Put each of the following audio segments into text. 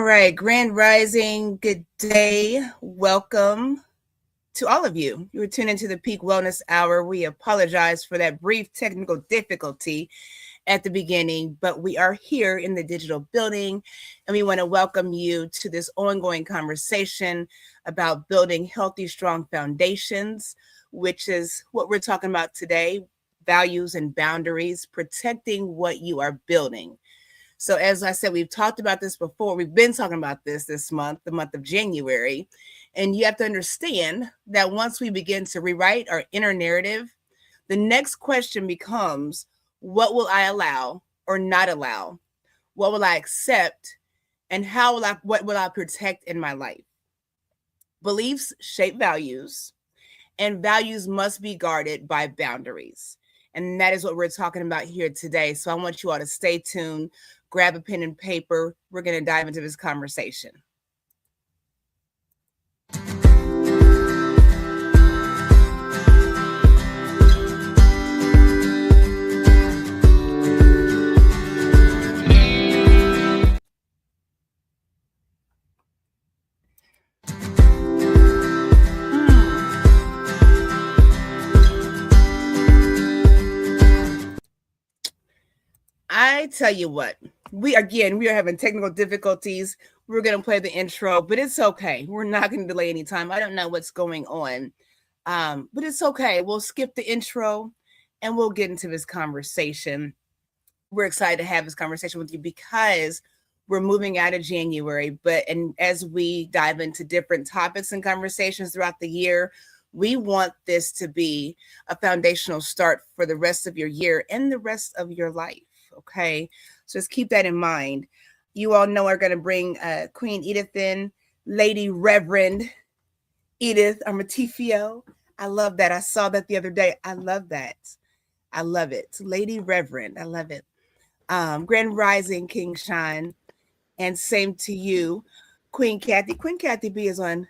right, Grand Rising, good day. Welcome to all of you. You were tuned into the Peak Wellness Hour. We apologize for that brief technical difficulty at the beginning, but we are here in the digital building and we want to welcome you to this ongoing conversation about building healthy, strong foundations, which is what we're talking about today: values and boundaries, protecting what you are building. So, as I said, we've talked about this before. We've been talking about this month, the month of January. And you have to understand that once we begin to rewrite our inner narrative, the next question becomes, what will I allow or not allow? What will I accept? And what will I protect in my life? Beliefs shape values, and values must be guarded by boundaries. And that is what we're talking about here today. So I want you all to stay tuned, grab a pen and paper. We're going to dive into this conversation. I tell you what, we are having technical difficulties. We're going to play the intro, but it's okay. We're not going to delay any time. I don't know what's going on, but it's okay. We'll skip the intro and we'll get into this conversation. We're excited to have this conversation with you because we're moving out of January, and as we dive into different topics and conversations throughout the year, we want this to be a foundational start for the rest of your year and the rest of your life. Okay, so just keep that in mind. You all know we're going to bring Queen Edith in, Lady Reverend Edith Armatifio. I love that. I saw that the other day. I love that. I love it. Lady Reverend. I love it. Grand Rising, King Shine. And same to you, Queen Kathy. Queen Kathy B is on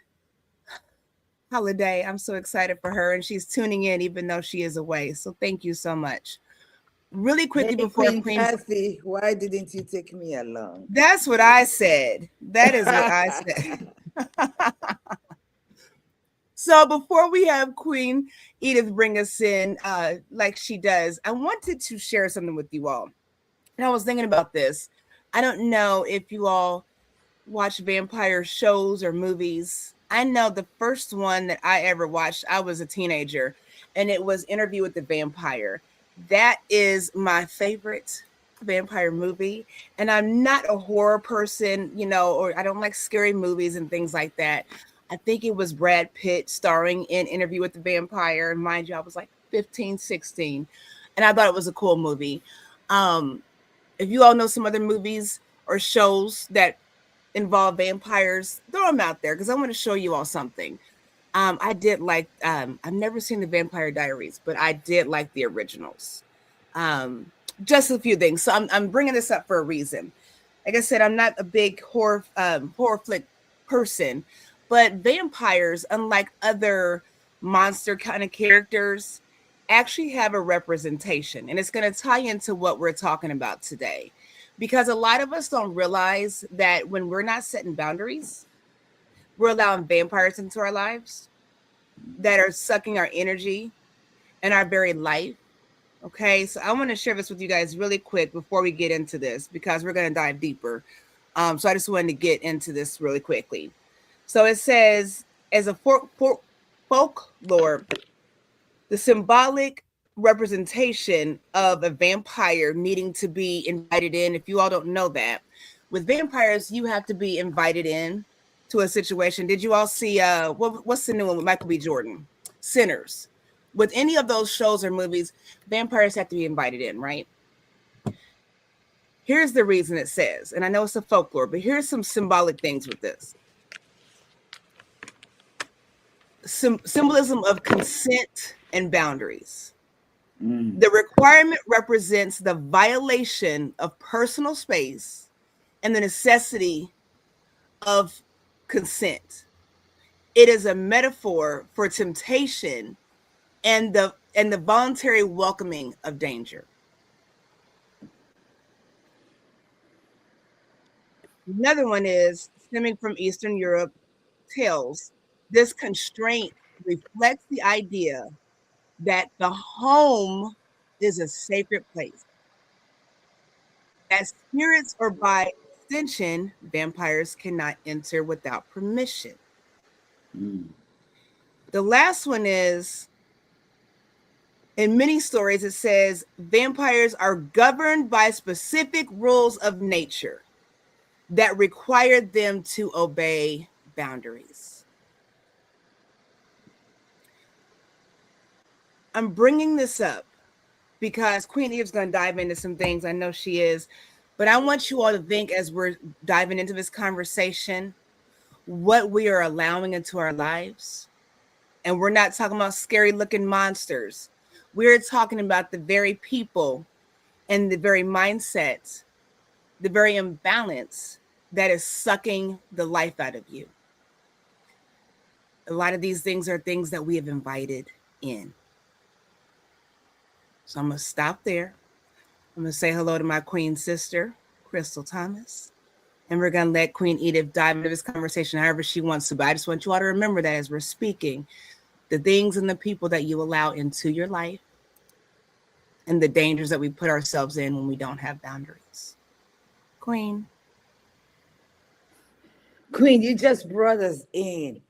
holiday. I'm so excited for her. And she's tuning in even though she is away. So thank you so much. Really quickly before Queen Kathy, why didn't you take me along? That's what I said. That is what I said. So before we have Queen Edith bring us in, like she does, I wanted to share something with you all. And I was thinking about this. I don't know if you all watch vampire shows or movies. I know the first one that I ever watched, I was a teenager, and it was Interview with the Vampire. That is my favorite vampire movie. And I'm not a horror person, or I don't like scary movies and things like that. I think it was Brad Pitt starring in Interview with the Vampire. And mind you, I was like 15, 16. And I thought it was a cool movie. If you all know some other movies or shows that involve vampires, throw them out there because I want to show you all something. I did like, I've never seen the Vampire Diaries, but I did like the originals. Just a few things. So I'm bringing this up for a reason. Like I said, I'm not a big horror flick person, but vampires, unlike other monster kind of characters, actually have a representation. And it's going to tie into what we're talking about today. Because a lot of us don't realize that when we're not setting boundaries, we're allowing vampires into our lives that are sucking our energy and our very life. Okay, so I want to share this with you guys really quick before we get into this because we're going to dive deeper. So I just wanted to get into this really quickly. So it says, as a folklore, the symbolic representation of a vampire needing to be invited in. If you all don't know that, with vampires, you have to be invited in to a situation. Did you all see what's the new one with Michael B. Jordan? Sinners. With any of those shows or movies, vampires have to be invited in, right? Here's the reason it says, and I know it's a folklore, but here's some symbolic things with this. Symbolism of consent and boundaries. The requirement represents the violation of personal space and the necessity of consent. It is a metaphor for temptation and the voluntary welcoming of danger. Another one is stemming from Eastern Europe tales. This constraint reflects the idea that the home is a sacred place, that spirits or by extension, vampires cannot enter without permission. The last one is in many stories, it says vampires are governed by specific rules of nature that require them to obey boundaries. I'm bringing this up because Queen Eve's going to dive into some things. I know she is. But I want you all to think as we're diving into this conversation, what we are allowing into our lives. And we're not talking about scary looking monsters. We're talking about the very people and the very mindset, the very imbalance that is sucking the life out of you. A lot of these things are things that we have invited in. So I'm going to stop there. I'm going to say hello to my queen sister, Crystal Thomas. And we're going to let Queen Edith dive into this conversation however she wants to. But I just want you all to remember that as we're speaking, the things and the people that you allow into your life and the dangers that we put ourselves in when we don't have boundaries. Queen. Queen, you just brought us in.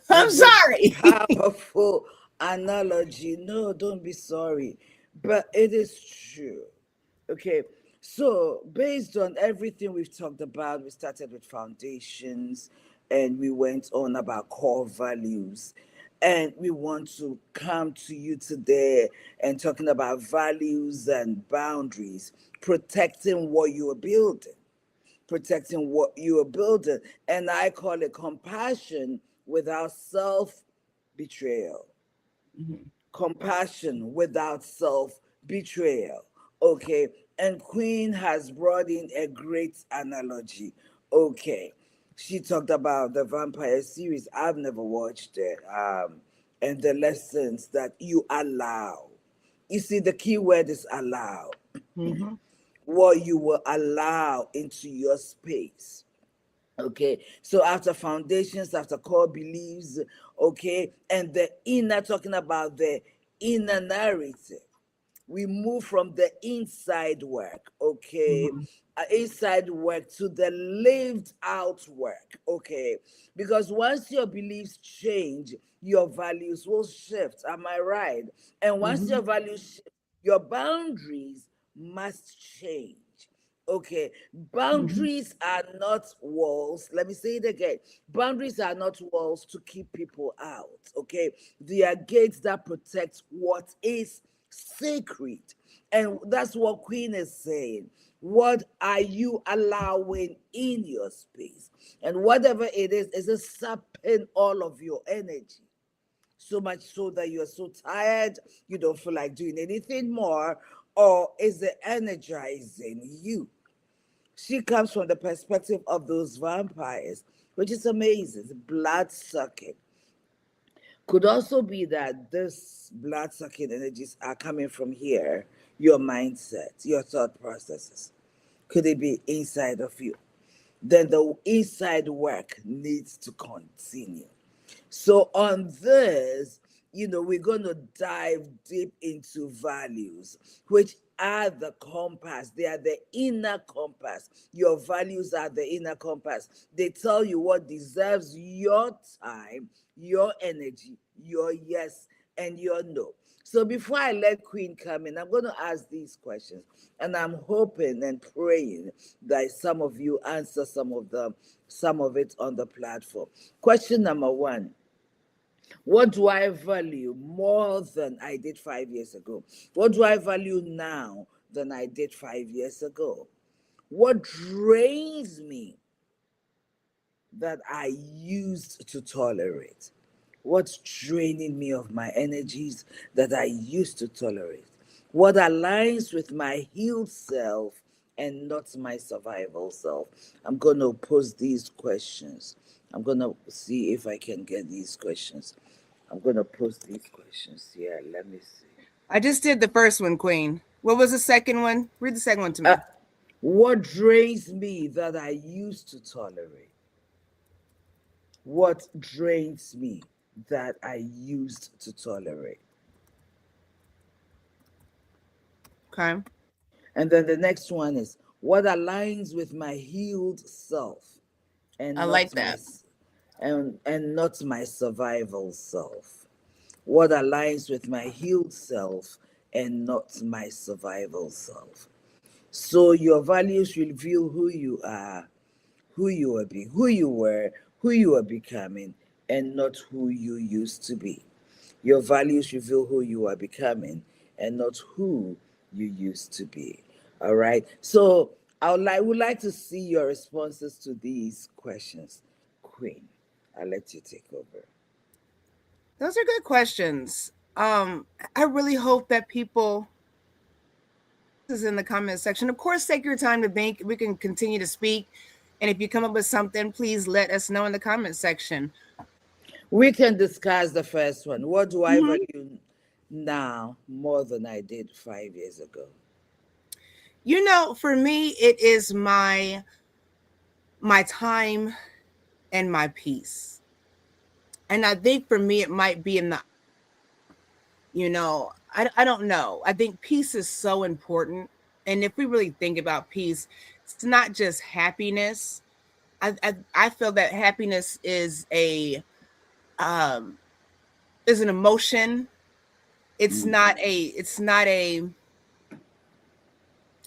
I'm sorry. Powerful analogy. No, don't be sorry. But it is true. Okay. So, based on everything we've talked about, we started with foundations and we went on about core values. And we want to come to you today and talking about values and boundaries, protecting what you are building, protecting what you are building. And I call it compassion without self betrayal. Compassion without self betrayal. Okay. And Queen has brought in a great analogy. Okay. She talked about the vampire series. I've never watched it. And the lessons that you allow. You see, the key word is allow. What you will allow into your space. Okay, so after foundations, after core beliefs, okay, and the inner, talking about the inner narrative, we move from the inside work, okay, inside work to the lived out work, okay, because once your beliefs change, your values will shift. Am I right? And once your values shift, your boundaries must change. Okay, boundaries are not walls. Let me say it again. Boundaries are not walls to keep people out. Okay, they are gates that protect what is sacred. And that's what Queen is saying. What are you allowing in your space? And whatever it is it sapping all of your energy? So much so that you're so tired, you don't feel like doing anything more, or is it energizing you? She comes from the perspective of those vampires, which is amazing. Blood sucking. Could also be that this blood sucking energies are coming from here, your mindset, your thought processes. Could it be inside of you? Then the inside work needs to continue. So on this, we're going to dive deep into values, which are the compass. They are the inner compass. Your values are the inner compass. They tell you what deserves your time, your energy, your yes, and your no. So before I let Queen come in, I'm going to ask these questions. And I'm hoping and praying that some of you answer some of them, some of it on the platform. Question number one. What do I value more than I did 5 years ago? What do I value now than I did 5 years ago? What drains me that I used to tolerate? What's draining me of my energies that I used to tolerate? What aligns with my healed self and not my survival self? I'm going to pose these questions. I'm going to see if I can get these questions. I'm going to post these questions here. Let me see. I just did the first one, Queen. What was the second one? Read the second one to me. What drains me that I used to tolerate? What drains me that I used to tolerate? Okay. And then the next one is what aligns with my healed self I and like not that. and not my survival self. What aligns with my healed self and not my survival self. So your values reveal who you are, who you were, who you are becoming, and not who you used to be. Your values reveal who you are becoming and not who you used to be. All right. So would like to see your responses to these questions. Queen, I'll let you take over. Those are good questions. I really hope that people is in the comment section. Of course, take your time to think. We can continue to speak. And if you come up with something, please let us know in the comment section. We can discuss the first one. What do I Mhm. value now more than I did 5 years ago? You know, for me, it is my time and my peace. And I think for me, it might be in the, I don't know. I think peace is so important. And if we really think about peace, it's not just happiness. I feel that happiness um is an emotion. It's Mm. not a it's not a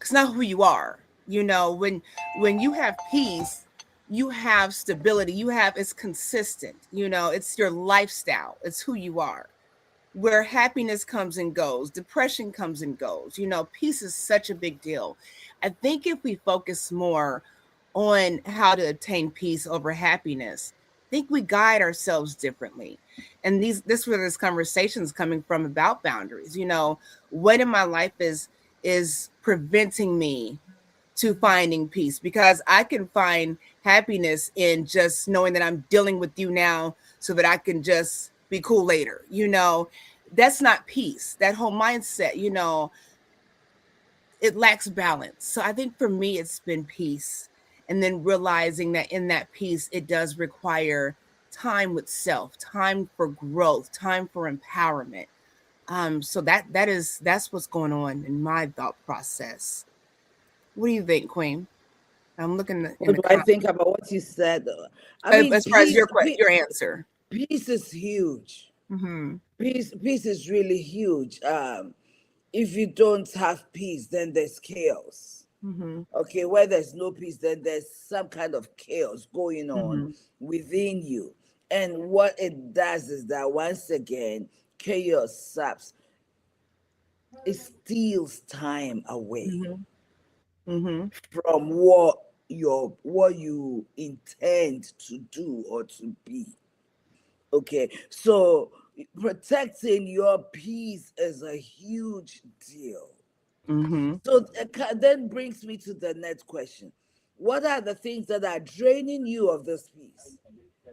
it's not who you are. When you have peace, you have stability. It's consistent. It's your lifestyle. It's who you are. Where happiness comes and goes, depression comes and goes. Peace is such a big deal. I think if we focus more on how to obtain peace over happiness, I think we guide ourselves differently. And this where this conversation is coming from about boundaries. What in my life is preventing me to finding peace, because I can find happiness in just knowing that I'm dealing with you now so that I can just be cool later. That's not peace. That whole mindset, it lacks balance. So I think for me, it's been peace. And then realizing that in that peace, it does require time with self, time for growth, time for empowerment. So that's what's going on in my thought process. What do you think, Queen? I'm looking in What the do I comments. think about what you said? I mean, As far as your answer. peace is huge. Mm-hmm. Peace is really huge. If you don't have peace, then there's chaos. Mm-hmm. Okay, where there's no peace, then there's some kind of chaos going on Mm-hmm. within you. And what it does is that once again, chaos saps, it steals time away Mm-hmm. Mm-hmm. from what you intend to do or to be. Okay, so protecting your peace is a huge deal. Mm-hmm. So then brings me to the next question. What are the things that are draining you of this peace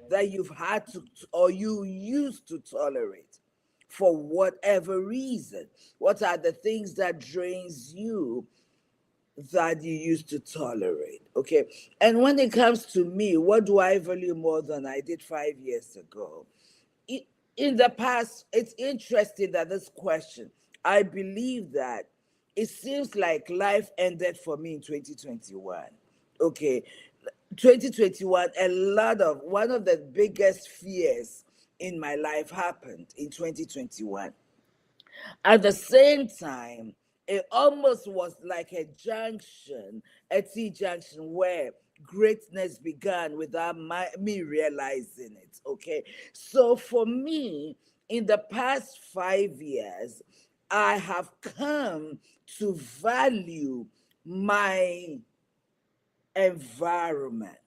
that you've had to, or you used to tolerate for whatever reason? What are the things that drains you that you used to tolerate? Okay. And when it comes to me, what do I value more than I did 5 years ago? In the past, it's interesting that this question, I believe that it seems like life ended for me in 2021. Okay. 2021, one of the biggest fears in my life happened in 2021. At the same time, it almost was like a T junction where greatness began without me realizing it. Okay. So for me, in the past 5 years, I have come to value my environment.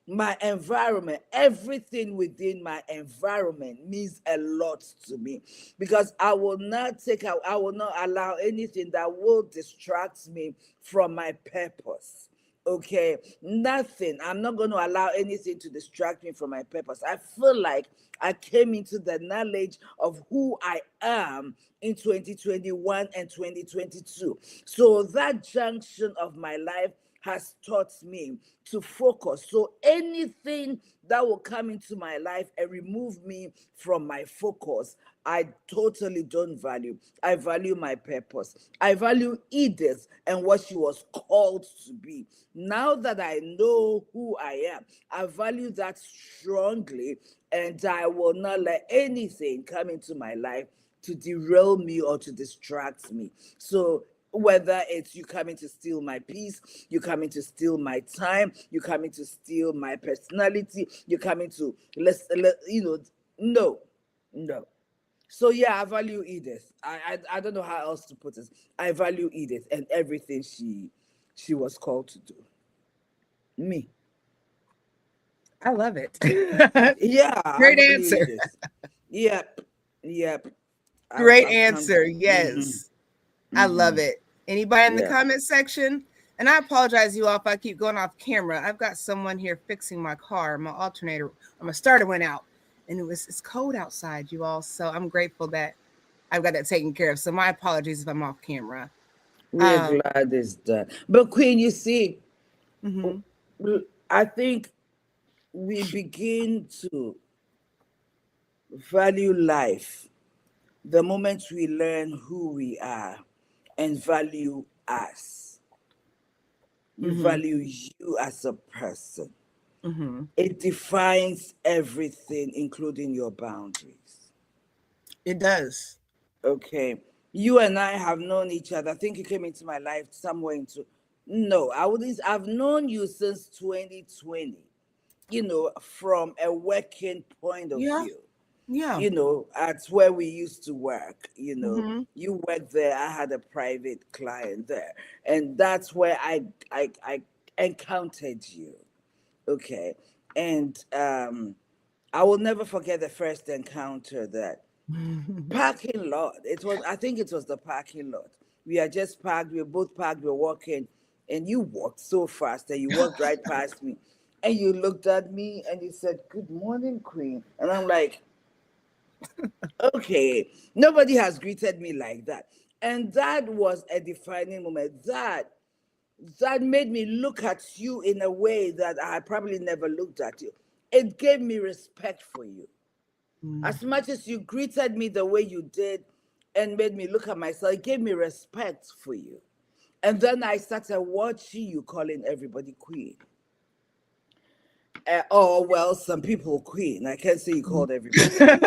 My environment, everything within my environment means a lot to me, because I will not allow anything that will distract me from my purpose. Okay, nothing. I'm not going to allow anything to distract me from my purpose. I feel like I came into the knowledge of who I am in 2021 and 2022. So that junction of my life has taught me to focus. So anything that will come into my life and remove me from my focus, I totally don't value. I value my purpose. I value Edith and what she was called to be. Now that I know who I am, I value that strongly, and I will not let anything come into my life to derail me or to distract me. So whether it's you coming to steal my peace, you coming to steal my time, you coming to steal my personality, you coming to no, no. So yeah, I value Edith. I don't know how else to put it. I value Edith and everything she was called to do. Me. I love it. Yeah, I Great value answer. Edith. Yep. Yep. Great I've come answer. to Yes. I love it. Anybody in the yeah. comment section? And I apologize, you all, if I keep going off camera. I've got someone here fixing my car. My alternator, my starter went out, and it's cold outside, you all. So I'm grateful that I've got that taken care of. So my apologies if I'm off camera. We're glad it's done. But Queen, you see, I think we begin to value life the moment we learn who we are and value us. You value you as a person. It defines everything, including your boundaries. It does. Okay. You and I have known each other. I think you came into my life somewhere into. No, I wouldn't. I've known you since 2020, from a working point of Yeah. view. Yeah. At where we used to work, you worked there. I had a private client there. And that's where I encountered you. Okay. And I will never forget the first encounter that parking lot. I think it was the parking lot. We are just parked, we were both parked, we were walking, and you walked so fast and you walked right past me. And you looked at me and you said, "Good morning, Queen." And I'm like, okay, nobody has greeted me like that. And that was a defining moment. That made me look at you in a way that I had probably never looked at you. It gave me respect for you. As much as you greeted me the way you did and made me look at myself, it gave me respect for you. And then I started watching you calling everybody Queen. Well, some people Queen. I can't say you called everybody Queen.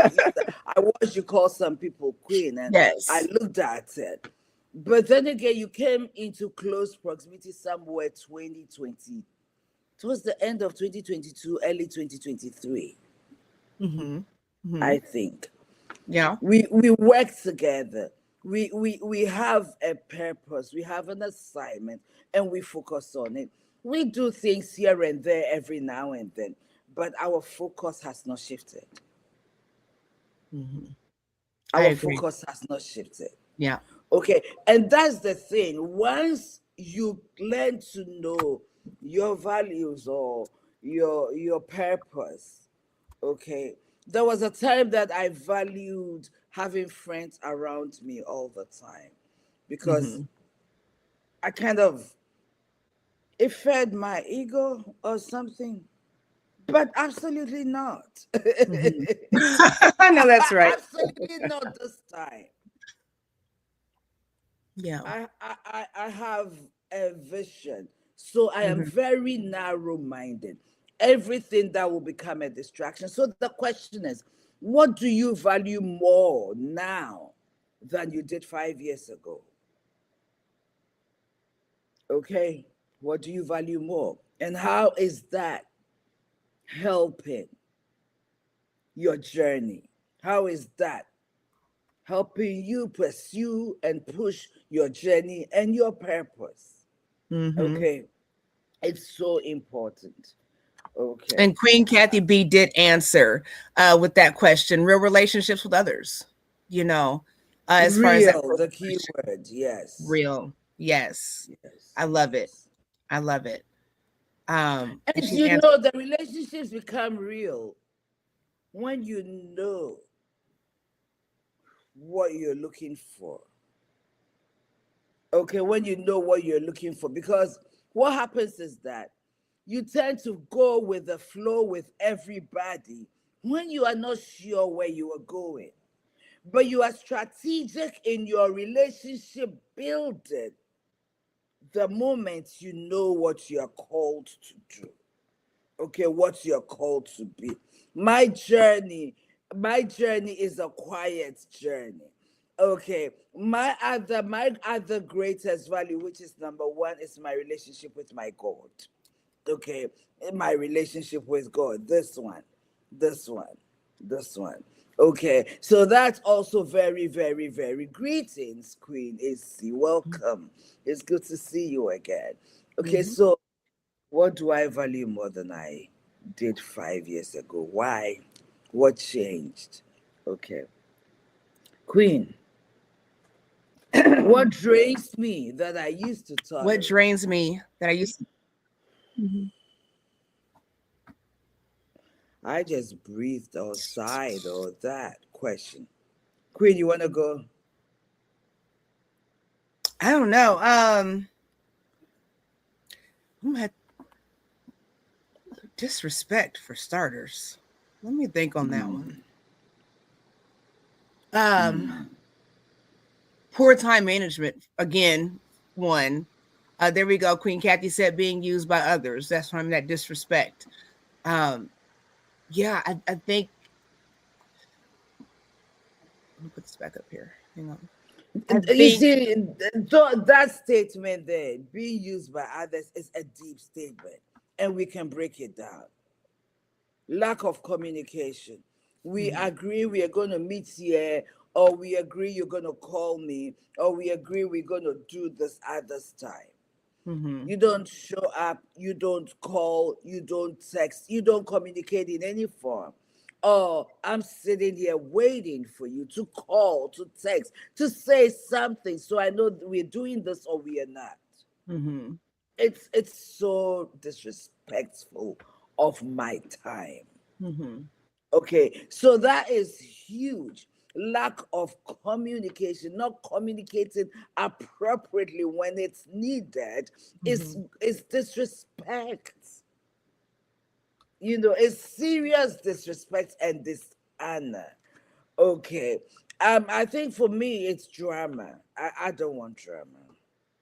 I watched you call some people Queen, and I Yes. looked at it. But then again, you came into close proximity somewhere 2020. Towards the end of 2022, early 2023. I think. Yeah. We work together. We have a purpose, we have an assignment, and we focus on it. We do things here and there every now and then, but our focus has not shifted. Our focus has not shifted. Yeah. Okay. And that's the thing. Once you learn to know your values or your purpose, okay. There was a time that I valued having friends around me all the time because I kind of, it fed my ego or something, but absolutely not. I know that's right. Absolutely not this time. Yeah. I have a vision. So I am very narrow minded. Everything that will become a distraction. So the question is, what do you value more now than you did 5 years ago? Okay. What do you value more? And how is that helping your journey? How is that helping you pursue and push your journey and your purpose? Okay. It's so important. Okay. And Queen Kathy B did answer with that question: real relationships with others. As far as that The key word, yes. real, yes. Yes. I love it. Yes. I love it. And And she you answered, know, the relationships become real when you know what you're looking for. Okay, when you know what you're looking for. Because what happens is that you tend to go with the flow with everybody when you are not sure where you are going. But you are strategic in your relationship building the moment you know what you're called to do. Okay, what you're called to be. My journey, my journey is a quiet journey. Okay, my other greatest value, which is number one, is my relationship with my God. Okay, in my relationship with God, this one, this one. Okay, so that's also very, very, very greetings, Queen AC. Welcome. It's good to see you again. Okay, mm-hmm. so what do I value more than I did 5 years ago? Why? What changed? Okay, Queen, what drains me that I used to What tolerate? drains me that I used to. Mhm. I just breathed or sighed or that question. Queen, you want to go? I don't know. Disrespect for starters. Let me think on that one. Poor time management again. One. There we go. Queen Kathy said being used by others. That's from that disrespect. Yeah, I think. Let me put this back up here. Hang on. I You think. see, that statement there, being used by others, is a deep statement, and we can break it down. Lack of communication. We agree we are going to meet here, or we agree you're going to call me, or we agree we're going to do this at this time. Mm-hmm. You don't show up, you don't call, you don't text, you don't communicate in any form. Oh, I'm sitting here waiting for you to call, to text, to say something so I know we're doing this or we are not. Mm-hmm. It's so disrespectful of my time. Mm-hmm. Okay, so that is huge. Lack of communication, not communicating appropriately when it's needed, Mm-hmm. is disrespect. You know, it's serious disrespect and dishonor. Okay. I think for me it's drama. I don't want drama.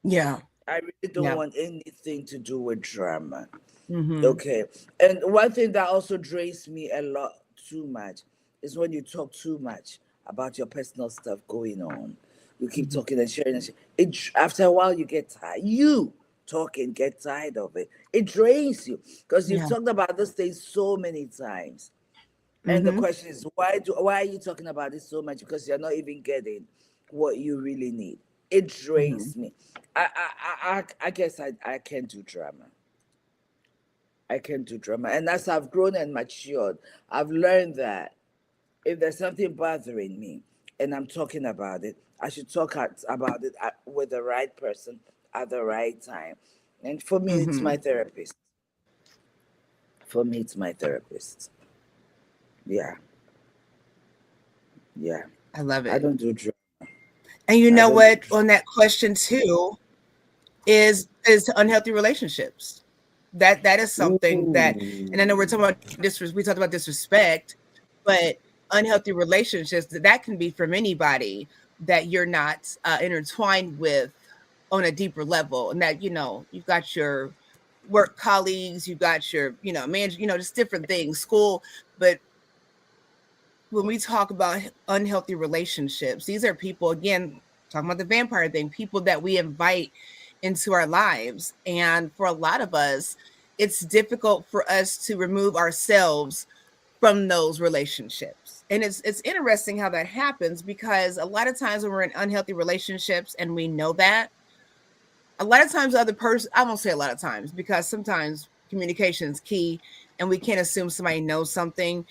Yeah. I really don't Yeah. want anything to do with drama. Mm-hmm. Okay. And one thing that also drains me a lot too much is when you talk too much about your personal stuff going on. You keep Mm-hmm. talking and sharing. After a while, you get tired. You talking get tired of it. It drains you because you've Yeah. talked about this thing so many times. And the Mm-hmm. question is, why are you talking about this so much? Because you're not even getting what you really need. It Mm-hmm. drains me. I guess I can't do drama. I can do drama. And as I've grown and matured, I've learned that if there's something bothering me and I'm talking about it, I should about it with the right person at the right time. And for me, it's Mm-hmm. my therapist. For me, it's my therapist. Yeah, yeah. I love I it. don't do drama. And you I know don't do what? drama. On that question too is unhealthy relationships. That is something that, and I know we're talking about we talked about disrespect, but unhealthy relationships that can be from anybody that you're not intertwined with on a deeper level, and that you've got your work colleagues, you've got your manager, just different things, school, but when we talk about unhealthy relationships, these are people, again, talking about the vampire thing, people that we invite into our lives. And for a lot of us, it's difficult for us to remove ourselves from those relationships. And it's interesting how that happens, because a lot of times when we're in unhealthy relationships and we know that, a lot of times the other person, I won't say a lot of times, because sometimes communication is key and we can't assume somebody knows something.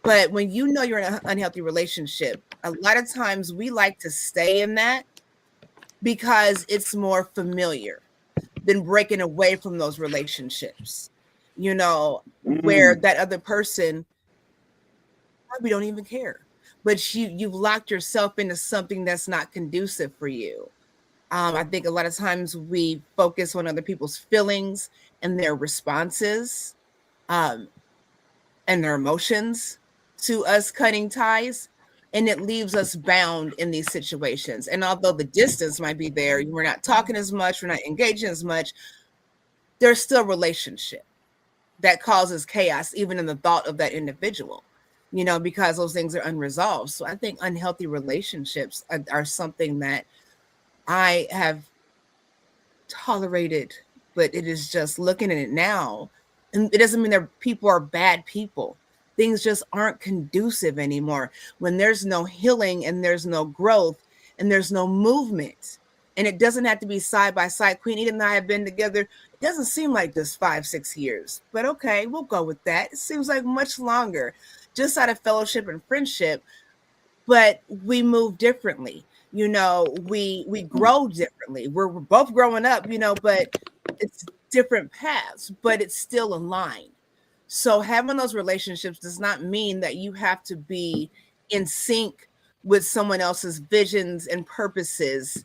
But when you know you're in an unhealthy relationship, a lot of times we like to stay in that because it's more familiar than breaking away from those relationships. where that other person probably don't even care. But you've locked yourself into something that's not conducive for you. I think a lot of times we focus on other people's feelings and their responses, and their emotions to us cutting ties, and it leaves us bound in these situations. And although the distance might be there, we're not talking as much, we're not engaging as much, there's still a relationship that causes chaos even in the thought of that individual, because those things are unresolved. So I think unhealthy relationships are something that I have tolerated, but it is just looking at it now, and it doesn't mean that people are bad people. Things just aren't conducive anymore when there's no healing and there's no growth and there's no movement. And it doesn't have to be side by side. Queen Edith and I have been together. It doesn't seem like this 5-6 years, but okay, we'll go with that. It seems like much longer, just out of fellowship and friendship, but we move differently. We grow differently. We're both growing up, but it's different paths, but it's still in line. So having those relationships does not mean that you have to be in sync with someone else's visions and purposes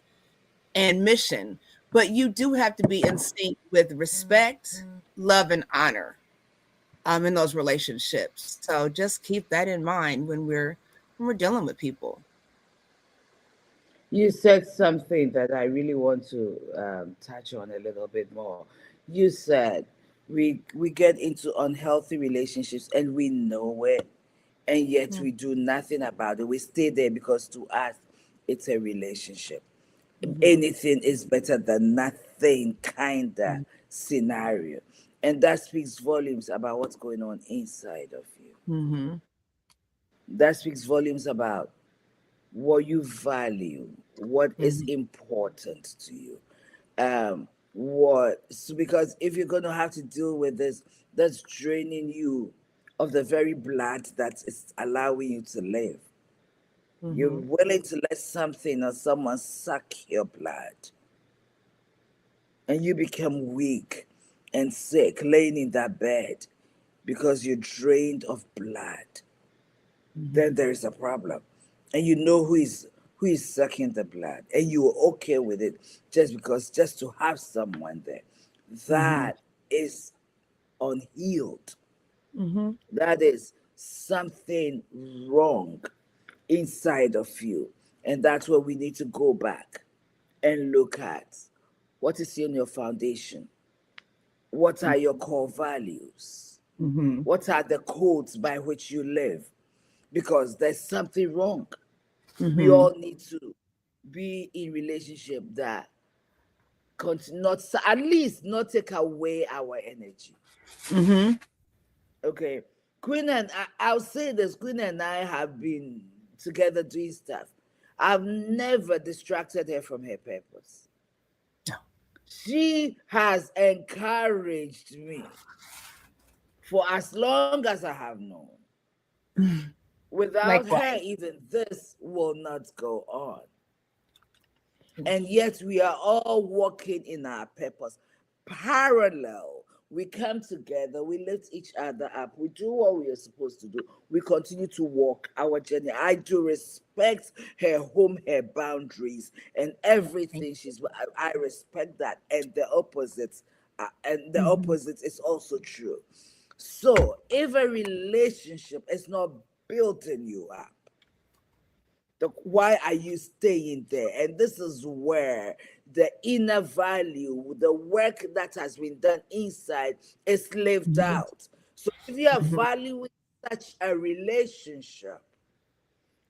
and mission, but you do have to be in sync with respect, love, and honor in those relationships. So just keep that in mind when we're dealing with people. You said something that I really want to touch on a little bit more. You said we get into unhealthy relationships and we know it, and yet we do nothing about it. We stay there because to us it's a relationship. Anything is better than nothing kind of scenario, and that speaks volumes about what's going on inside of you. That speaks volumes about what you value, what is important to you. Because if you're going to have to deal with this, that's draining you of the very blood that is allowing you to live. You're willing to let something or someone suck your blood, and you become weak and sick laying in that bed because you're drained of blood. Then there is a problem, and you know who is sucking the blood, and you're okay with it just to have someone there. That is unhealed. That is something wrong inside of you, and that's where we need to go back and look at what is in your foundation. What are your core values? What are the codes by which you live? Because there's something wrong. We all need to be in relationship that not at least not take away our energy. Okay, Queen and I'll say this: Queen and I have been together doing stuff. I've never distracted her from her purpose. No. She has encouraged me for as long as I have known. Without her, even this will not go on. And yet we are all walking in our purpose. Parallel, we come together, we lift each other up, we do what we are supposed to do. We continue to walk our journey. I do respect her home, her boundaries, and everything I respect that. And the opposite, is also true. So if a relationship is not building you up, why are you staying there? And this is where the inner value, the work that has been done inside, is lived out. So if you are valuing such a relationship,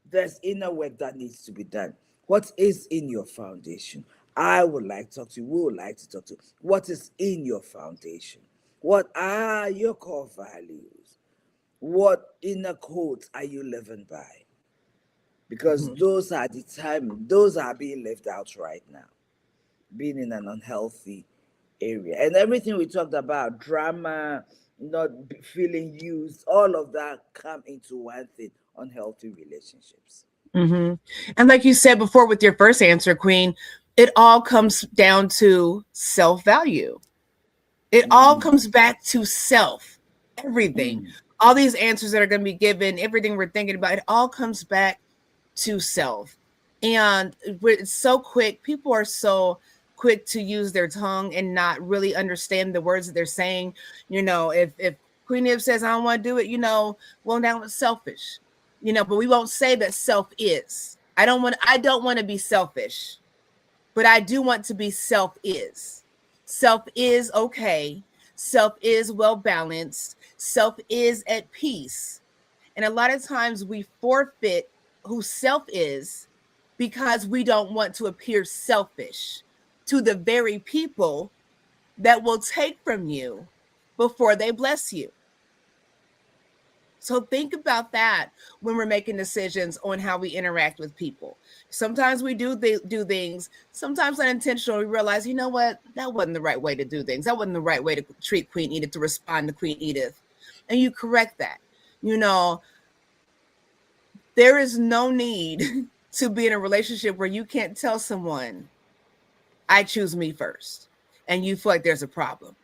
there's inner work that needs to be done. What is in your foundation? I would like to talk to you. We would like to talk to you. What is in your foundation? What are your core values? What inner codes are you living by? Because those are determined, those are being left out right now, being in an unhealthy area. And everything we talked about, drama, not feeling used, all of that come into one thing: unhealthy relationships. And like you said before with your first answer, Queen, it all comes down to self-value. It all comes back to self. Everything. Mm. All these answers that are going to be given, everything we're thinking about, it all comes back to self. And it's so quick. People are so quick to use their tongue and not really understand the words that they're saying. If Queen Ib says, I don't want to do it, well, now it's selfish. But we won't say that self is. I don't want to be selfish, but I do want to be self is. Self is okay. Self is well balanced. Self is at peace. And a lot of times we forfeit who self is because we don't want to appear selfish to the very people that will take from you before they bless you. So think about that when we're making decisions on how we interact with people. Sometimes we do things, sometimes unintentionally. We realize, you know what, that wasn't the right way to do things. That wasn't the right way to treat Queen Edith, to respond to Queen Edith. And you correct that. There is no need to be in a relationship where you can't tell someone, I choose me first, and you feel like there's a problem.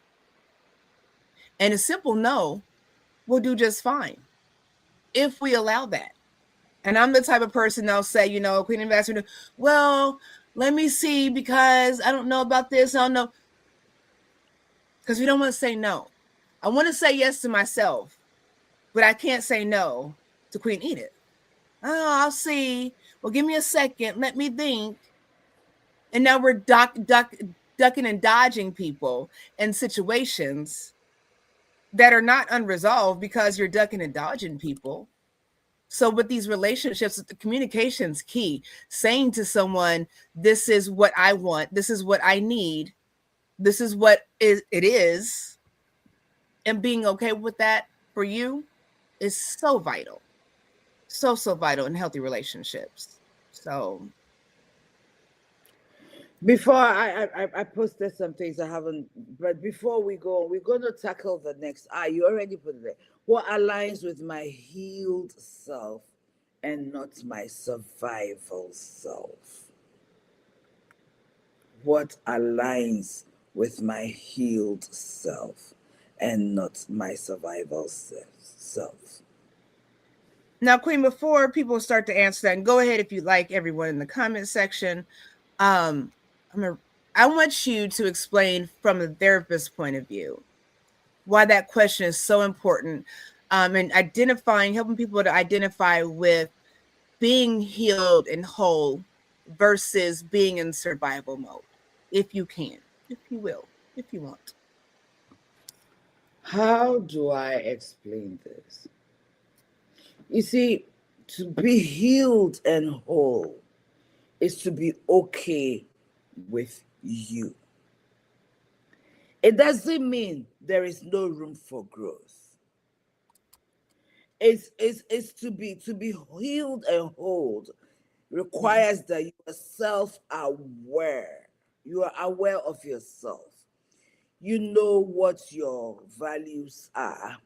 And a simple no will do just fine if we allow that. And I'm the type of person that'll say, Queen Ambassador, well, let me see, because I don't know about this. I don't know. Because we don't want to say no. I want to say yes to myself, but I can't say no to Queen Edith. Oh, I'll see. Well, give me a second. Let me think. And now we're ducking and dodging people in situations that are not unresolved because you're ducking and dodging people. So with these relationships, the communication's key. Saying to someone, this is what I want, this is what I need, this is what it is, and being okay with that for you is so vital. So vital in healthy relationships. So Before I posted some things I haven't, but before we go, we're going to tackle the next. You already put it there. What aligns with my healed self and not my survival self? What aligns with my healed self and not my survival self? now, Queen, before people start to answer that, and go ahead if you like, everyone in the comment section. I want you to explain from a therapist's point of view why that question is so important, and helping people to identify with being healed and whole versus being in survival mode, if you can, if you will, if you want. How do I explain this? You see, to be healed and whole is to be okay with you. It doesn't mean there is no room for growth. It's to be healed and whole requires that you are self-aware. You are aware of yourself. You know what your values are.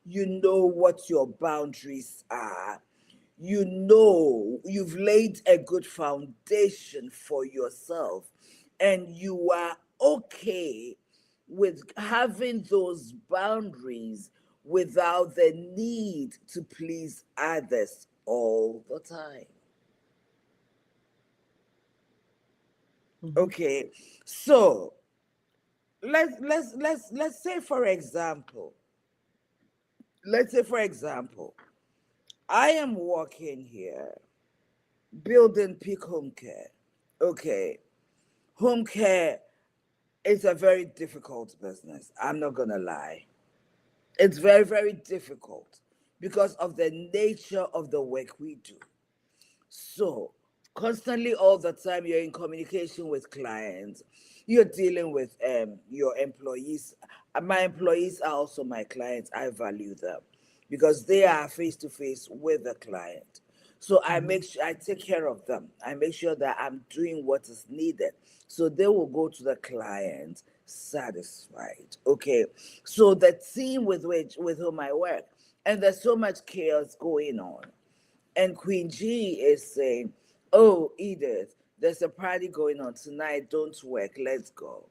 You know what your boundaries are. You know you've laid a good foundation for yourself, and you are okay with having those boundaries without the need to please others all the time. Okay, so let's say for example, I am working here building Peak Home Care. Okay, home care is a very difficult business. I'm not gonna lie. It's very, very difficult because of the nature of the work we do. So, constantly, all the time, you're in communication with clients. You're dealing with your employees. My employees are also my clients. I value them because they are face to face with the client. So I take care of them. I make sure that I'm doing what is needed. So they will go to the client satisfied. Okay. So the team with whom I work, and there's so much chaos going on. And Queen G is saying, oh, Edith, there's a party going on tonight. Don't work. Let's go.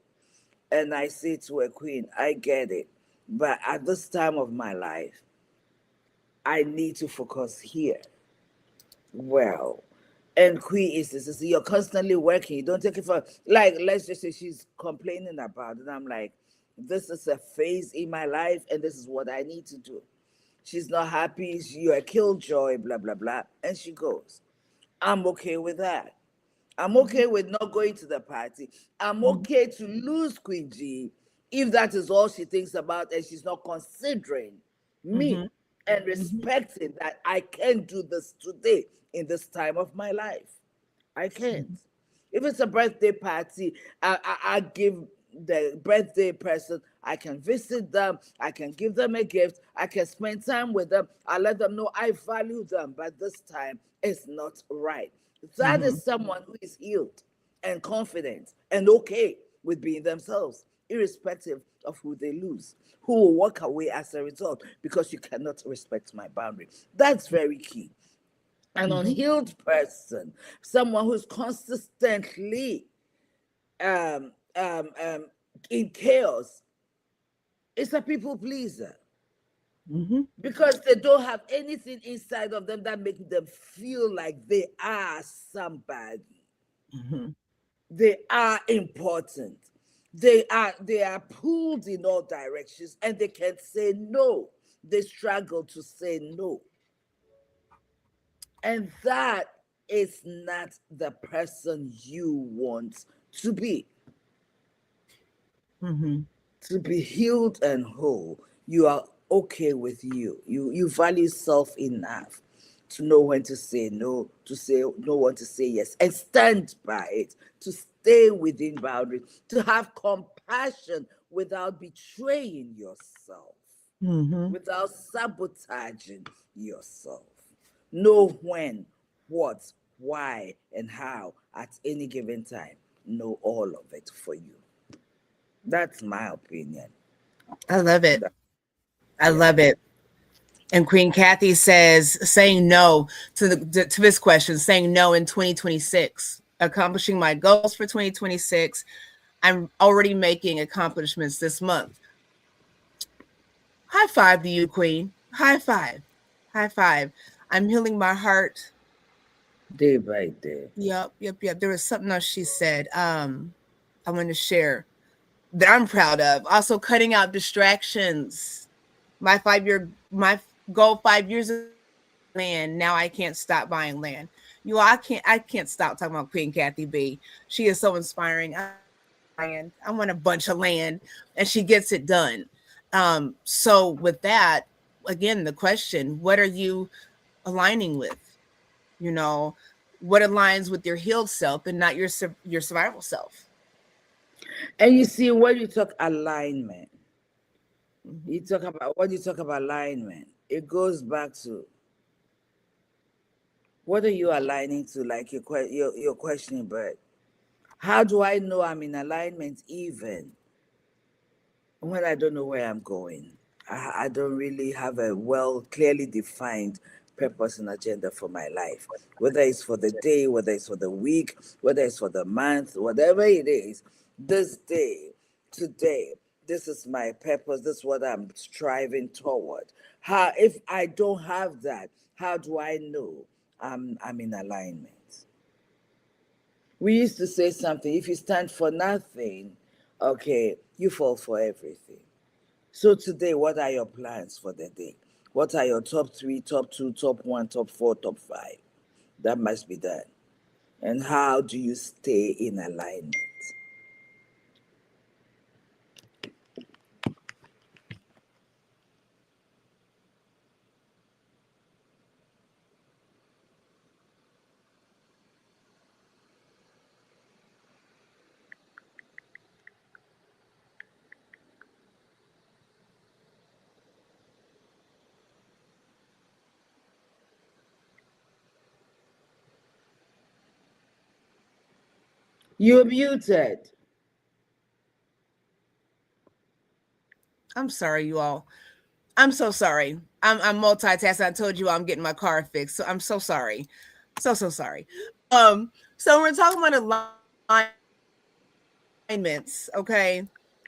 And I say to a queen, I get it. But at this time of my life, I need to focus here. Well, and queen is you're constantly working. You don't take it for, like, let's just say she's complaining about it. I'm like, this is a phase in my life, and this is what I need to do. She's not happy. You're a killjoy, blah blah blah, and she goes. I'm okay with that. I'm okay with not going to the party. I'm okay to lose Queen G if that is all she thinks about and she's not considering me and respecting that I can do this today in this time of my life. I can't. If it's a birthday party, I give the birthday person, I can visit them, I can give them a gift, I can spend time with them, I let them know I value them, but this time it's not right. That is someone who is healed and confident and okay with being themselves, irrespective of who they lose, who will walk away as a result because you cannot respect my boundary. That's very key. An unhealed person, someone who's consistently um, um, um, in chaos, is a people pleaser because they don't have anything inside of them that makes them feel like they are somebody. They are important. They are pulled in all directions and they can't say no. They struggle to say no. And that is not the person you want to be. To be healed and whole, you are okay with you. You value self enough to know when to say no, to say know when to say yes, and stand by it, to stay within boundaries, to have compassion without betraying yourself, without sabotaging yourself. Know when, what, why, and how at any given time. Know all of it for you. That's my opinion. I love it. I Yeah. love it. And Queen Kathy says, saying no to this question, saying no in 2026, accomplishing my goals for 2026. I'm already making accomplishments this month. High five to you, Queen. High five. High five. I'm healing my heart. Day by day. Yep. There was something else she said. I want to share that I'm proud of. Also, cutting out distractions. My goal 5 years ago, land. Now I can't stop buying land. I can't stop talking about Queen Kathy B. She is so inspiring. I want a bunch of land, and she gets it done. So with that, again, the question: what are you aligning with? You know, what aligns with your healed self and not your survival self? And you see, when you talk alignment, you talk about when you talk about alignment, it goes back to what are you aligning to, like your questioning, but how do I know I'm in alignment even when I don't know where I'm going? I don't really have a well clearly defined purpose and agenda for my life, whether it's for the day, whether it's for the week, whether it's for the month, whatever it is. This day, today, this is my purpose. This is what I'm striving toward. How, if I don't have that, how do I know I'm in alignment? We used to say something: if you stand for nothing, okay, you fall for everything. So today, what are your plans for the day? What are your top three, top two, top one, top four, top five? That must be done. And how do you stay in alignment? You're muted. I'm sorry, you all. I'm so sorry. I'm multitasking. I told you I'm getting my car fixed, so I'm so sorry. So sorry. So we're talking about alignments, okay?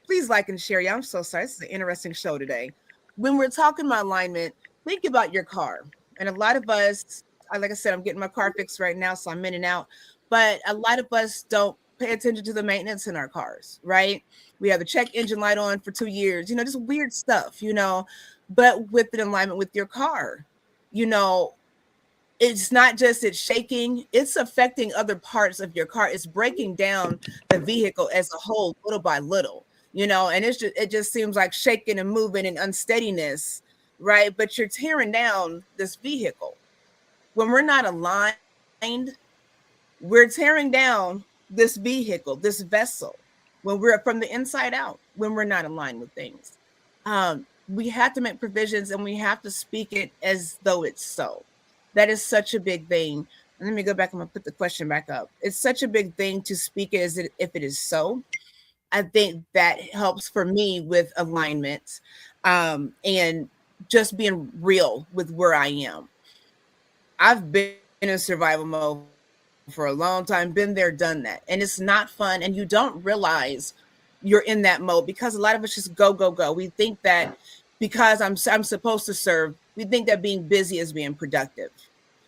Please like and share. Yeah, I'm so sorry. This is an interesting show today. When we're talking about alignment, think about your car. And a lot of us, like I said, I'm getting my car fixed right now, so I'm in and out. But a lot of us don't pay attention to the maintenance in our cars, right? We have the check engine light on for 2 years, just weird stuff. But with an alignment with your car, you know, it's not just it's shaking, it's affecting other parts of your car. It's breaking down the vehicle as a whole, little by little, and it just seems like shaking and moving and unsteadiness, right? But you're tearing down this vehicle. When we're not aligned, we're tearing down this vehicle, this vessel, when we're from the inside out, when we're not aligned with things. We have to make provisions and we have to speak it as though it's so. That is such a big thing. Let me go back. I'm gonna put the question back up. It's such a big thing to speak it if it is so. I think that helps for me with alignment, and just being real with where I am. I've been in survival mode for a long time, been there, done that. And it's not fun. And you don't realize you're in that mode because a lot of us just go, go, go. We think that because I'm supposed to serve, we think that being busy is being productive.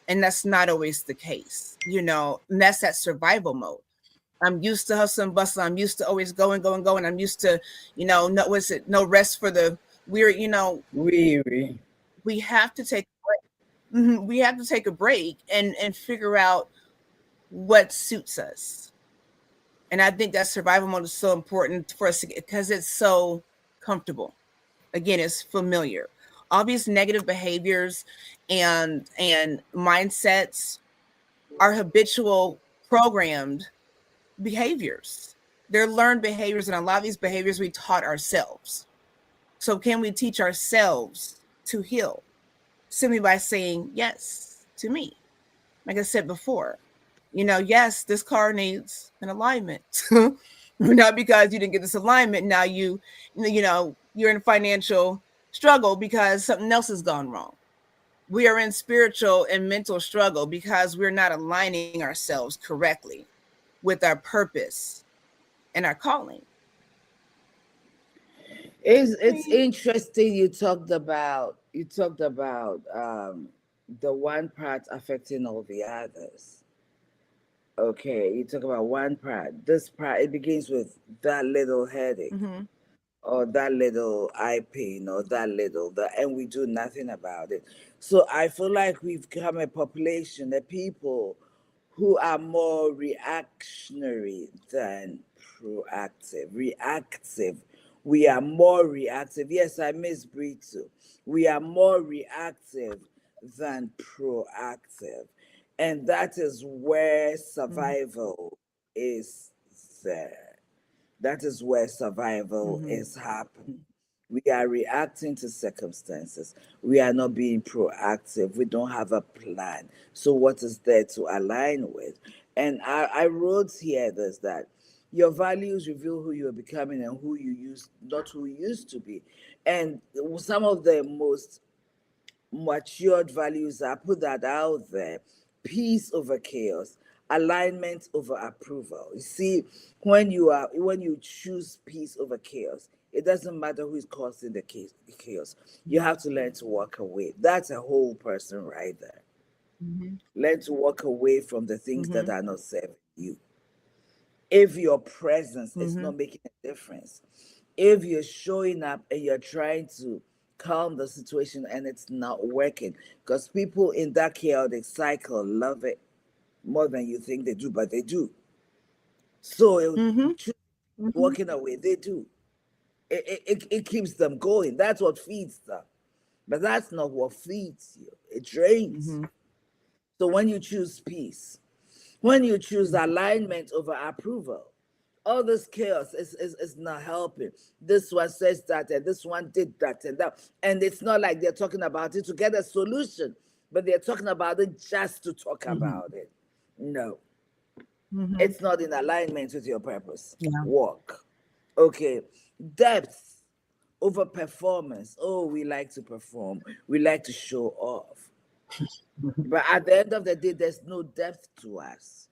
And that's not always the case, and that's that survival mode. I'm used to hustle and bustle. I'm used to always going, going, going. I'm used to, no rest for the Weary. we have to take we have to take a break and figure out what suits us. And I think that survival mode is so important for us because it's so comfortable. Again, it's familiar. All these negative behaviors and mindsets are habitual programmed behaviors. They're learned behaviors, and a lot of these behaviors we taught ourselves. So can we teach ourselves to heal simply by saying yes to me? Like I said before, yes, this car needs an alignment. Not because you didn't get this alignment. Now you're in financial struggle because something else has gone wrong. We are in spiritual and mental struggle because we're not aligning ourselves correctly with our purpose and our calling. It's interesting you talked about the one part affecting all the others. Okay, you talk about one part. This part it begins with that little headache Mm-hmm. or that little eye pain or that, and we do nothing about it. So I feel like we've become a population, a people who are more reactionary than proactive. Reactive. We are more reactive. Yes, I miss breathe too. We are more reactive than proactive. And that is where survival is there. That is where survival Mm-hmm. is happening. We are reacting to circumstances. We are not being proactive. We don't have a plan. So, what is there to align with? And I wrote here this that your values reveal who you are becoming and who you used, not who you used to be. And some of the most matured values, I put that out there: peace over chaos, alignment over approval. You see, when you choose peace over chaos, it doesn't matter who is causing the chaos. You have to learn to walk away. That's a whole person right there. Mm-hmm. Learn to walk away from the things that Mm-hmm. are not serving you. If your presence is Mm-hmm. not making a difference, if you're showing up and you're trying to calm the situation and it's not working, because people in that chaotic cycle love it more than you think they do, but they do. So Mm-hmm. Mm-hmm. walking away, they do. It keeps them going. That's what feeds them. But that's not what feeds you. It drains Mm-hmm. you. So when you choose peace, when you choose alignment over approval, all this chaos is not helping. This one says that, and this one did that, and that. And it's not like they're talking about it to get a solution, but they're talking about it just to talk Mm-hmm. about it. No, Mm-hmm. it's not in alignment with your purpose. Yeah. Walk. Okay. Depth over performance. Oh, we like to perform, we like to show off. But at the end of the day, there's no depth to us.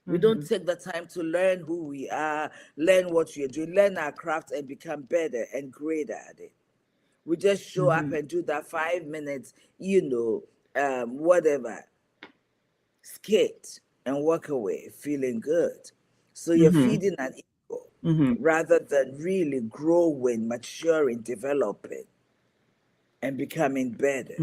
We don't take the time to learn who we are, learn what we're doing, learn our craft, and become better and greater at it. We just show up and do that 5 minutes, whatever, skit, and walk away feeling good. So you're feeding an ego rather than really growing, maturing, developing, and becoming better.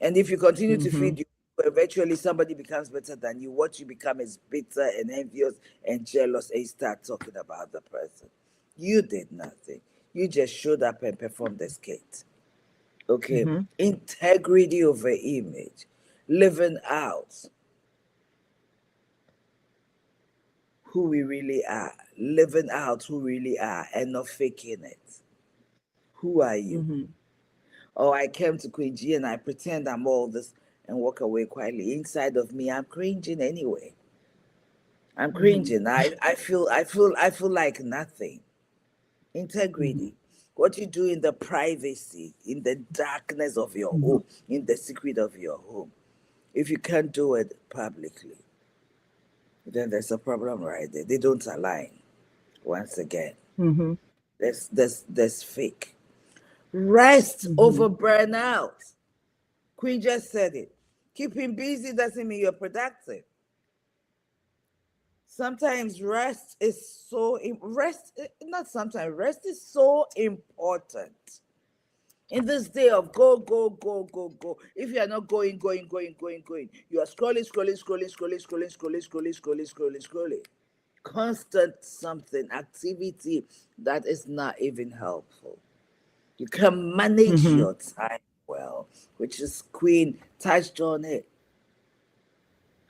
And if you continue to feed you, eventually somebody becomes better than you. What you become is bitter and envious and jealous, and you start talking about the person. You did nothing. You just showed up and performed the skit. Okay? Integrity over image. Living out who we really are. Living out who we really are and not faking it. Who are you? Oh, I came to Queen G and I pretend I'm all this and walk away quietly. Inside of me, I'm cringing anyway. I'm cringing. I feel like nothing. Integrity. What you do in the privacy, in the darkness of your home, in the secret of your home. If you can't do it publicly, then there's a problem right there. They don't align. Once again, there's fake. Rest over burnout. Queen just said it. Keeping busy doesn't mean you're productive. Sometimes rest is so important. In this day of go, go, go, go, go. If you are not going, you are scrolling. Constant something, activity that is not even helpful. You can manage your time well, which is Queen touched on it.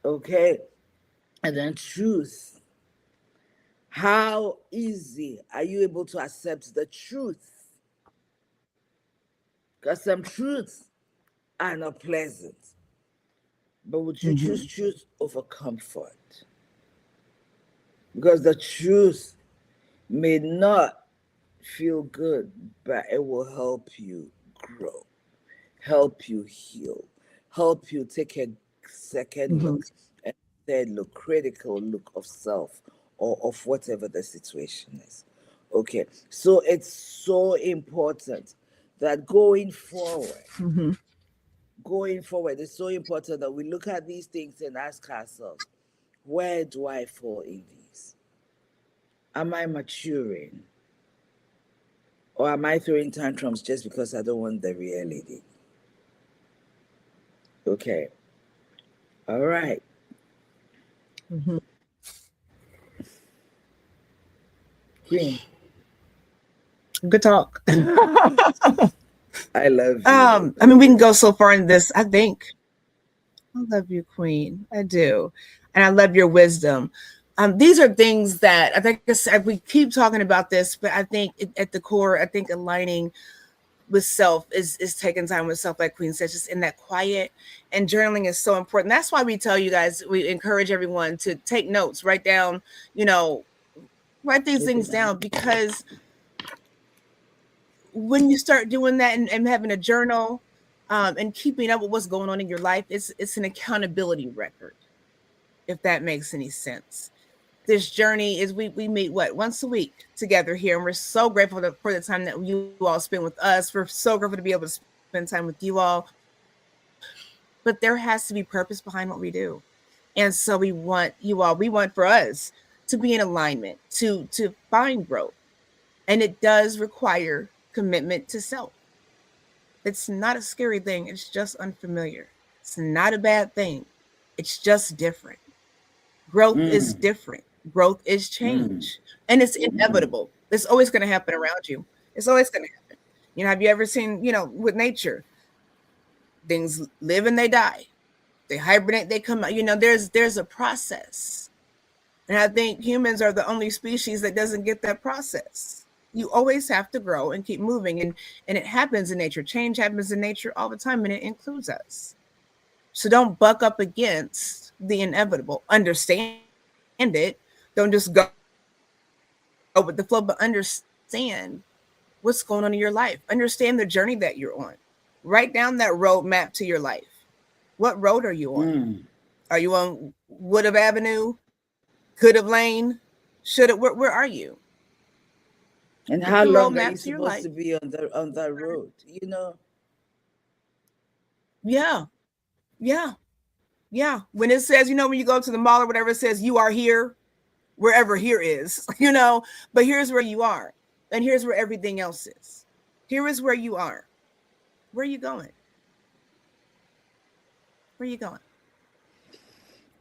Okay? And then truth. How easy are you able to accept the truth? Because some truths are not pleasant. But would you choose truth over comfort? Because the truth may not feel good, but it will help you grow, help you heal, help you take a second look, and third look, critical look of self or of whatever the situation is. Okay, so it's so important that going forward, it's so important that we look at these things and ask ourselves, where do I fall in these? Am I maturing? Or am I throwing tantrums just because I don't want the reality? Okay. All right. Queen. Good talk. I love you. I mean, we can go so far in this. I think I love you, Queen. I do. And I love your wisdom. These are things that I think we keep talking about this, but I think at the core, I think aligning with self is taking time with self, like Queen said, just in that quiet, and journaling is so important. That's why we tell you guys, we encourage everyone to take notes, write down, write these things down, because when you start doing that and having a journal and keeping up with what's going on in your life, it's an accountability record, if that makes any sense. This journey is we meet once a week together here, and we're so grateful for the time that you all spend with us. We're so grateful to be able to spend time with you all. But there has to be purpose behind what we do, and so we want for us to be in alignment, to find growth, and it does require commitment to self. It's not a scary thing. It's just unfamiliar. It's not a bad thing. It's just different. Growth is different. Growth is change, and it's inevitable. It's always going to happen around you. It's always going to happen. Have you ever seen, with nature, things live and they die, they hibernate, they come out. There's a process, and I think humans are the only species that doesn't get that process. You always have to grow and keep moving, and it happens in nature. Change happens in nature all the time, and it includes us. So don't buck up against the inevitable. Understand it. Don't just go with the flow, but understand what's going on in your life. Understand the journey that you're on. Write down that roadmap to your life. What road are you on? Are you on Woodruff Avenue, Could have Lane, should have. Where are you? And Get how the long are you roadmap to your supposed life. to be on that road? You know? Yeah, yeah, yeah. When it says, when you go to the mall or whatever, it says you are here, wherever here is, but here's where you are, and here's where everything else is. Here is where you are. Where are you going? Where are you going?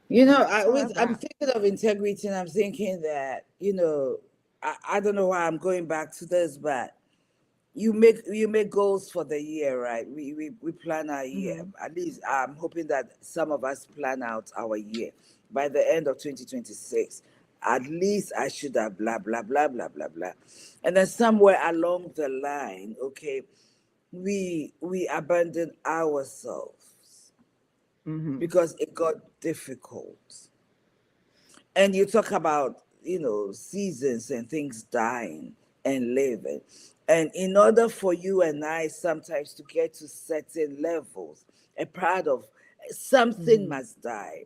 That's all I I'm got. thinking of integrity, and I'm thinking that, I don't know why I'm going back to this, but you make goals for the year, right? We plan our year. Mm-hmm. At least I'm hoping that some of us plan out our year by the end of 2026. At least I should have blah blah blah blah blah blah, and then somewhere along the line, okay, we abandon ourselves Mm-hmm. because it got difficult. And you talk about, seasons and things dying and living. And in order for you and I sometimes to get to certain levels, a part of something Mm-hmm. must die.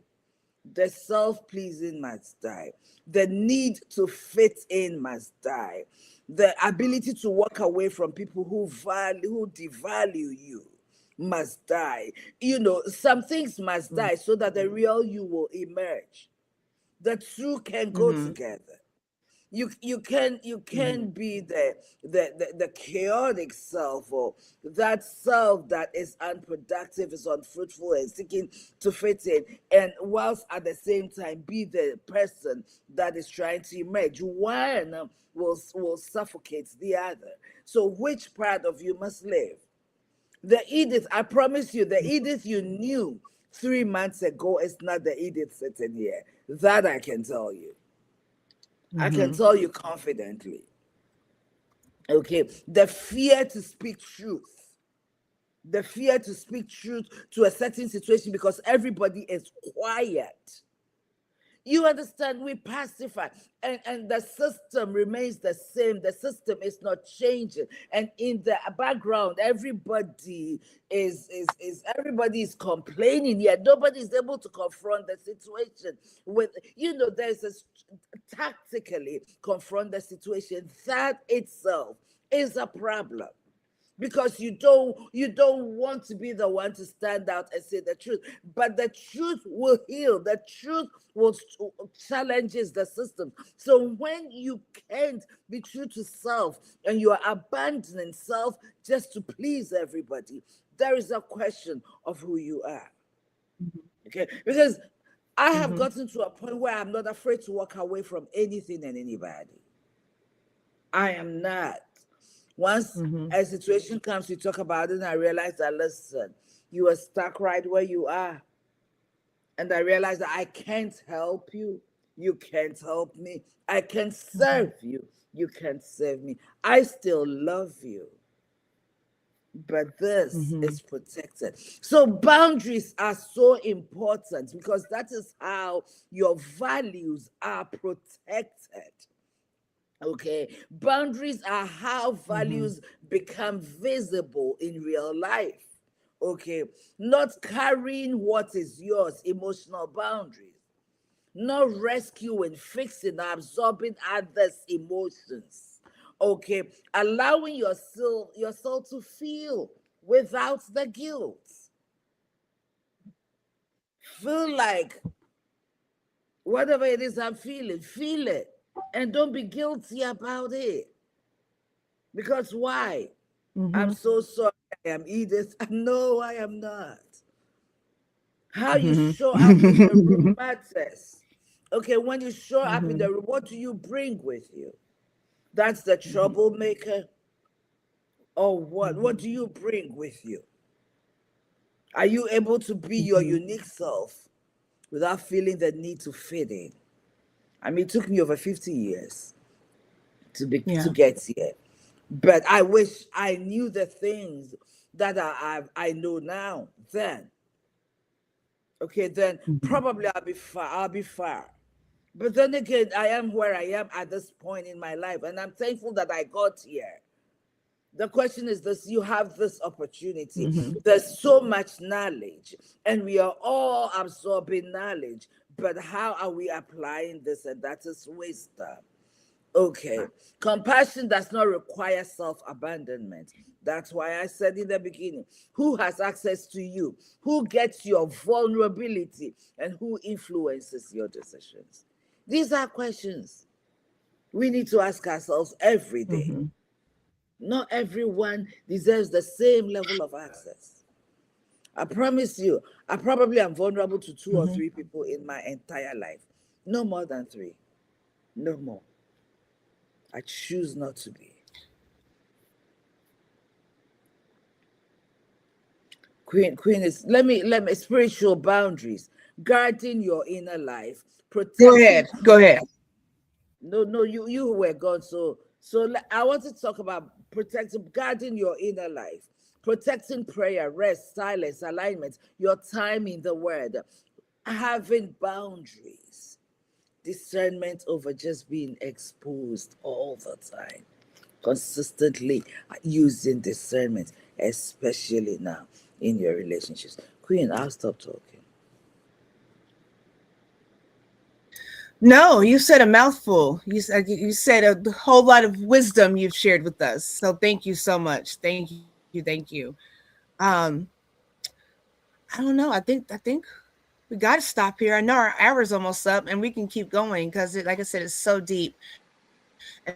The self-pleasing must die. The need to fit in must die. The ability to walk away from people who devalue you must die. Some things must die so that the real you will emerge. The two can go Mm-hmm. together. You can be the chaotic self, or that self that is unproductive, is unfruitful, and seeking to fit in, and whilst at the same time be the person that is trying to emerge. One will suffocate the other. So which part of you must live? The Edith, I promise you, the Edith you knew 3 months ago is not the Edith sitting here. That I can tell you. I can Mm-hmm. tell you confidently. Okay. The fear to speak truth. The fear to speak truth to a certain situation because everybody is quiet. You understand? We pacify, and the system remains the same. The system is not changing, and in the background, everybody is complaining. Yet nobody is able to confront the situation with, there's a tactically confront the situation. That itself is a problem because you don't want to be the one to stand out and say the truth, but the truth will heal. The truth will challenges the system. So when you can't be true to self and you are abandoning self just to please everybody, there is a question of who you are. Okay, because I have Mm-hmm. gotten to a point where I'm not afraid to walk away from anything and anybody. I am not. Once Mm-hmm. a situation comes, you talk about it, and I realize that, listen, you are stuck right where you are. And I realize that I can't help you. You can't help me. I can Mm-hmm. serve you. You can't serve me. I still love you. But this Mm-hmm. is protected. So boundaries are so important because that is how your values are protected. Okay, boundaries are how Mm-hmm. values become visible in real life. Okay, not carrying what is yours, emotional boundaries, not rescuing, fixing, or absorbing others' emotions. Okay, allowing yourself to feel without the guilt. Feel like whatever it is I'm feeling, feel it, and don't be guilty about it. Because why? I'm Mm-hmm. so sorry I am Edith. No, I am not. How you show up in the room Mm-hmm. matters. Okay, when you show up in Mm-hmm. the room, what do you bring with you? That's the troublemaker. Or what? Mm-hmm. What do you bring with you? Are you able to be your Mm-hmm. unique self without feeling the need to fit in? I mean, it took me over 50 years to Yeah. get here. But I wish I knew the things that I know now then. Okay, then Mm-hmm. probably I'll be far. I'll be far. But then again, I am where I am at this point in my life, and I'm thankful that I got here. The question is this: you have this opportunity. Mm-hmm. There's so much knowledge, and we are all absorbing knowledge. But how are we applying this? And that is wisdom. Okay. Compassion does not require self abandonment. That's why I said in the beginning, who has access to you? Who gets your vulnerability? And who influences your decisions? These are questions we need to ask ourselves every day. Mm-hmm. Not everyone deserves the same level of access. I promise you, I probably am vulnerable to 2 or 3 people in my entire life. No more than 3. No more. I choose not to be. Queen is let me spiritual boundaries, guarding your inner life, Go ahead. protecting. Go ahead. No, you were gone. I want to talk about protecting, guarding your inner life, protecting prayer, rest, silence, alignment, your time in the Word, having boundaries, discernment over just being exposed all the time, consistently using discernment, especially now in your relationships. Queen, I'll stop talking. No, you said a mouthful. You said a whole lot of wisdom you've shared with us. So thank you so much. Thank you. Thank you. Um, I don't know. I think we got to stop here. I know our hour's almost up, and we can keep going because, like I said, it's so deep, and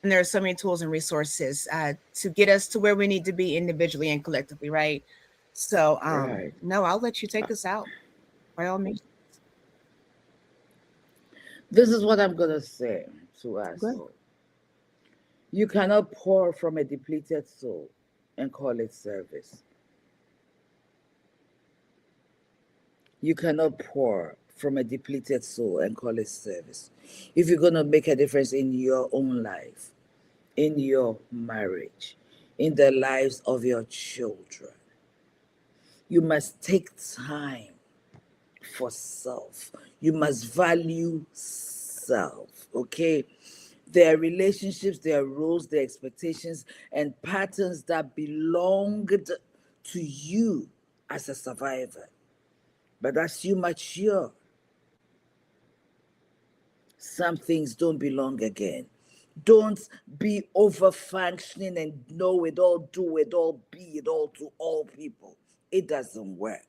there are so many tools and resources to get us to where we need to be individually and collectively, right? So, Right. no, I'll let you take us out by all means. This is what I'm going to say to us Good. all. You cannot pour from a depleted soul and call it service. You cannot pour from a depleted soul and call it service. If you're going to make a difference in your own life, in your marriage, in the lives of your children, you must take time for self. You must value self, okay? There are relationships, there are roles, there are expectations, and patterns that belonged to you as a survivor. But as you mature, some things don't belong again. Don't be over functioning and know it all, do it all, be it all to all people. It doesn't work.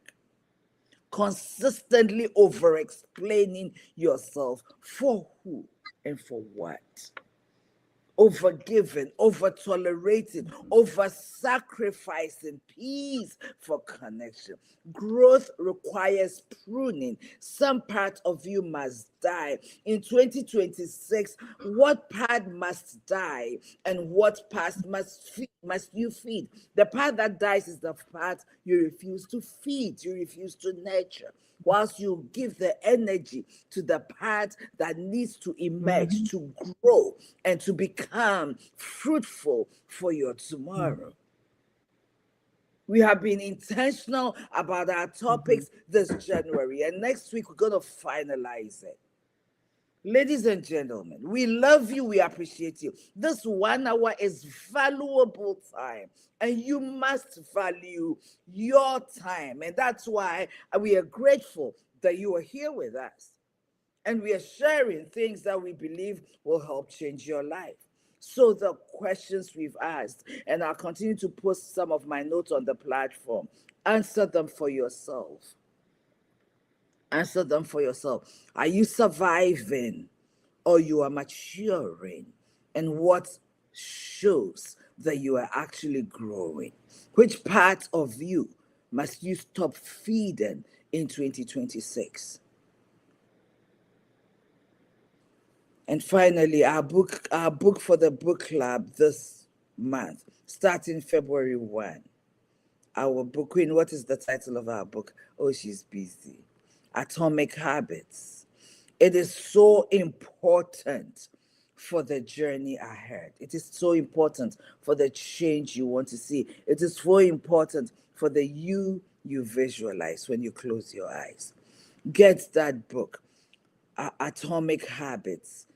Consistently over explaining yourself for who and for what. Over giving, over tolerating, over sacrificing peace for connection. Growth requires pruning. Some part of you must die. In 2026, what part must die and what part must you feed? The part that dies is the part you refuse to feed, you refuse to nurture, whilst you give the energy to the part that needs to emerge, Mm-hmm. to grow, and to become fruitful for your tomorrow. We have been intentional about our Mm-hmm. topics this January, and next week we're going to finalize it. Ladies and gentlemen, we love you, we appreciate you. This 1 hour is valuable time, and you must value your time. And that's why we are grateful that you are here with us. And we are sharing things that we believe will help change your life. So the questions we've asked, and I'll continue to post some of my notes on the platform, answer them for yourself. Answer them for yourself. Are you surviving or you are maturing? And what shows that you are actually growing? Which part of you must you stop feeding in 2026? And finally, our book for the book club this month, starting February 1. Our book, Queen, what is the title of our book? Oh, she's busy. Atomic Habits. It is so important for the journey ahead. It is so important for the change you want to see. It is so important for the you visualize when you close your eyes. Get that book, Atomic Habits.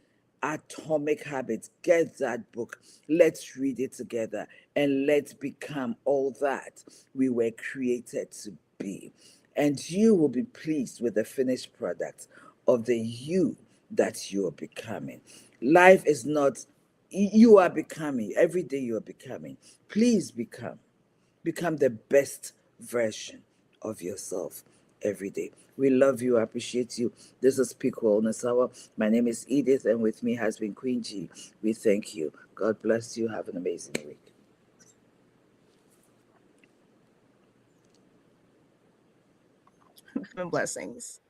Atomic Habits. Get that book. Let's read it together and let's become all that we were created to be. and you will be pleased with the finished product of the you that you are becoming. Life is not, you are becoming, every day you are becoming. Please become the best version of yourself every day. We love you, appreciate you. This is Speak Wellness Hour. My name is Edith, and with me has been Queen G. We thank you. God bless you. Have an amazing week. Blessings.